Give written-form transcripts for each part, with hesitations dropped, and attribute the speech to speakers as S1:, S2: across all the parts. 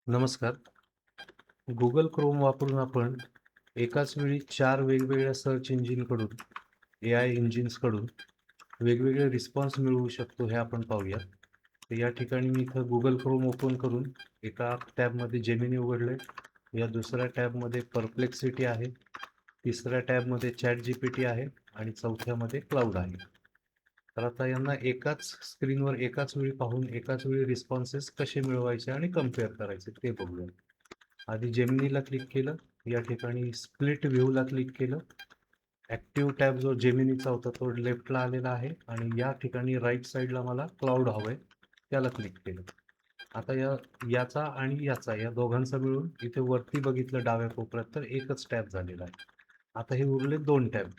S1: नमस्कार. Google Chrome वापरून आपण एकाच वेळी 4 वेगवेगळ्या सर्च इंजिनकडून, AI इंजिन्सकडून वेगवेगळे रिस्पॉन्स मिळवू शकतो हे आपण पाहूया. तर या ठिकाणी मी इथं Google Chrome ओपन करून एका टॅबमध्ये Gemini उघडलंय. या दुसऱ्या टॅबमध्ये Perplexity आहे. तिसऱ्या टॅबमध्ये ChatGPT आहे आणि चौथ्यामध्ये क्लाउड आहे. तर आता यांना एकाच स्क्रीनवर एकाच वेळी पाहून एकाच वेळी रिस्पॉन्सेस कसे मिळवायचे आणि कंपेअर करायचे ते बघूया. आधी जेमिनीला क्लिक केलं. या ठिकाणी स्प्लिट व्ह्यूला क्लिक केलं. ॲक्टिव्ह टॅब जो जेमिनीचा होता तो लेफ्टला आलेला आहे आणि या ठिकाणी राईट साईडला मला क्लाउड हवंय त्याला क्लिक केलं. आता याचा आणि याचा या दोघांचा मिळून इथे वरती बघितलं डाव्या कोपऱ्यात तर एकच टॅब झालेला आहे. आता हे उरले 2 टॅब.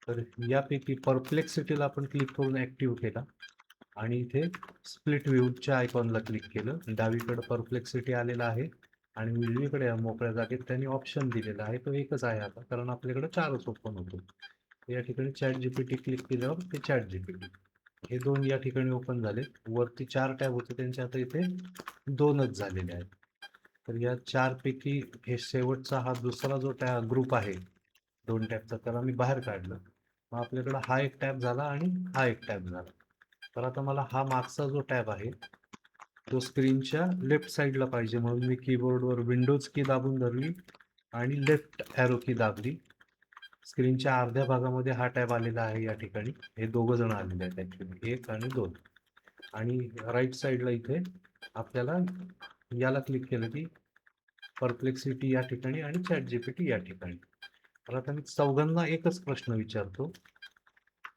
S1: तर यापैकी परप्लेक्सिटीला आपण क्लिक करून ॲक्टिव्ह केला आणि इथे स्प्लिट व्ह्यूच्या आयकॉनला क्लिक केलं. डावीकडे परप्लेक्सिटी आलेला आहे आणि उजवीकडे या मोकळ्या जागेत त्यांनी ऑप्शन दिलेला आहे. तो एकच आहे आता कारण आपल्याकडे 4च ओपन होतो. या ठिकाणी ChatGPT क्लिक केल्यावर ते ChatGPT हे 2 या ठिकाणी ओपन झाले. वरती 4 टॅब होते त्यांचे आता इथे 2च झालेले आहेत. तर या 4 पैकी हे शेवटचा हा दुसरा जो ग्रुप आहे 2 टॅबचा त्याला मी बाहेर काढलं. मग आपल्याकडे हा एक टॅब झाला आणि हा एक टॅब झाला. तर आता मला हा मागचा जो टॅब आहे तो स्क्रीनच्या लेफ्ट साईडला पाहिजे म्हणून मी कीबोर्डवर विंडोज की दाबून धरली आणि लेफ्ट ॲरो की दाबली. स्क्रीनच्या अर्ध्या भागामध्ये हा टॅब आलेला आहे या ठिकाणी. हे दोघं जण आलेले आहेत ॲक्च्युली 1 आणि 2. आणि राईट साईडला इथे आपल्याला याला क्लिक केलं की परप्लेक्सिटी या ठिकाणी आणि ChatGPT या ठिकाणी. तर आता मी चौघांना एकच प्रश्न विचारतो.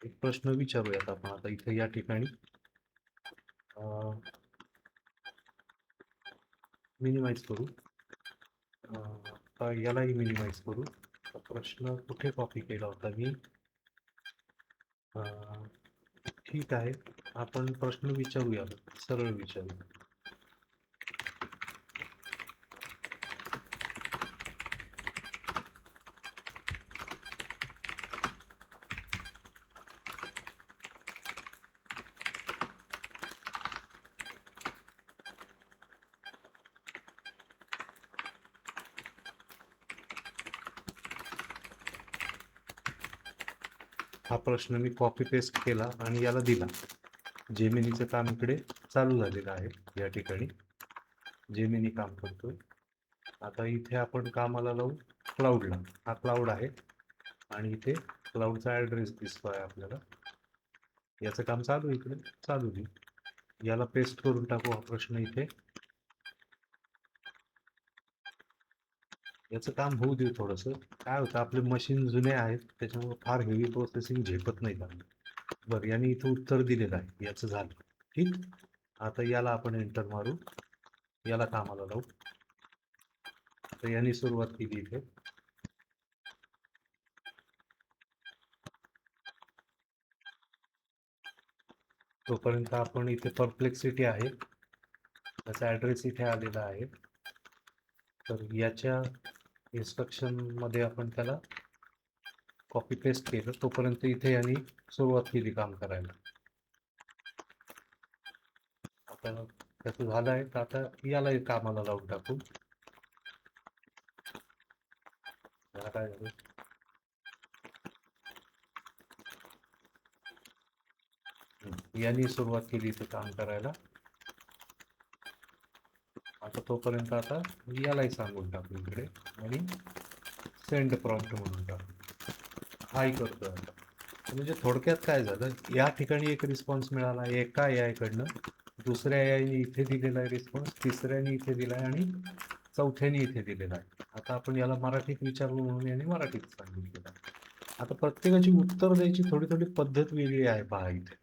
S1: एक प्रश्न विचारूयात आपण आता इथे या ठिकाणी मिनिमाइज करू. यालाही मिनिमाइज करू. प्रश्न कुठे कॉपी केला होता मी? ठीक आहे, आपण प्रश्न विचारूया, सरळ विचारू. हा प्रश्न मी कॉपी पेस्ट केला आणि याला दिला. जेमिनीचं काम इकडे चालू झालेलं आहे. या ठिकाणी जेमिनी काम करतोय. आता इथे आपण कामाला लावू क्लाउडला. हा क्लाउड आहे आणि इथे क्लाउडचा ॲड्रेस दिसतोय आपल्याला. याचं काम चालू इकडे चालू दे. याला पेस्ट करून टाकू हा प्रश्न इथे. याचं काम होऊ दे थोडंसं. काय होतं आपले मशीन जुने आहेत त्याच्यामुळे फार हेवी प्रोसेसिंग झेपत नाही लागलं. बरं याने इथं उत्तर दिलेलं आहे. याचं झालं ठीक. आता याला आपण एंटर मारू. याला कामाला लावू. तर याने सुरुवात केली इथे. तोपर्यंत आपण इथे परप्लेक्सिटी आहे त्याचा ॲड्रेस इथे आलेला आहे. तर याच्या इन्स्ट्रक्शन मध्ये आपण त्याला कॉपी पेस्ट केलं. तोपर्यंत इथे यांनी सुरुवात केली काम करायला. आता त्याचं झालं आहे तर आता याला कामाला लावून टाकू. याला काय झालं? यांनी सुरुवात केली इथे काम करायला. आता तोपर्यंत आता यालाही सांगून टाकू इकडे आणि सेंड प्रॉम्प्ट म्हणून टाकू. हाय करतो आता. म्हणजे थोडक्यात काय झालं, या ठिकाणी एक रिस्पॉन्स मिळाला एका AI कडनं, दुसऱ्या AI ने इथे दिलेला आहे रिस्पॉन्स, तिसऱ्याने इथे दिलाय आणि चौथ्याने इथे दिलेला आहे. आता आपण याला मराठीत विचारलो म्हणून याने मराठीत सांगितलेलं आहे. आता प्रत्येकाची उत्तर द्यायची थोडी थोडी पद्धत वेगळी आहे पहा इथे.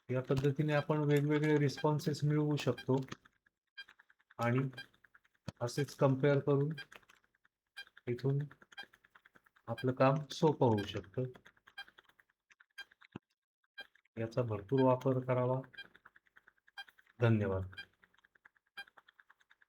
S1: या पद्धतीने आपण वेगवेगळे रिस्पॉन्सेस मिळवू शकतो आणि असेच कंपेअर करून इथून आपलं काम सोपं होऊ शकतं. याचा भरपूर वापर करावा. धन्यवाद.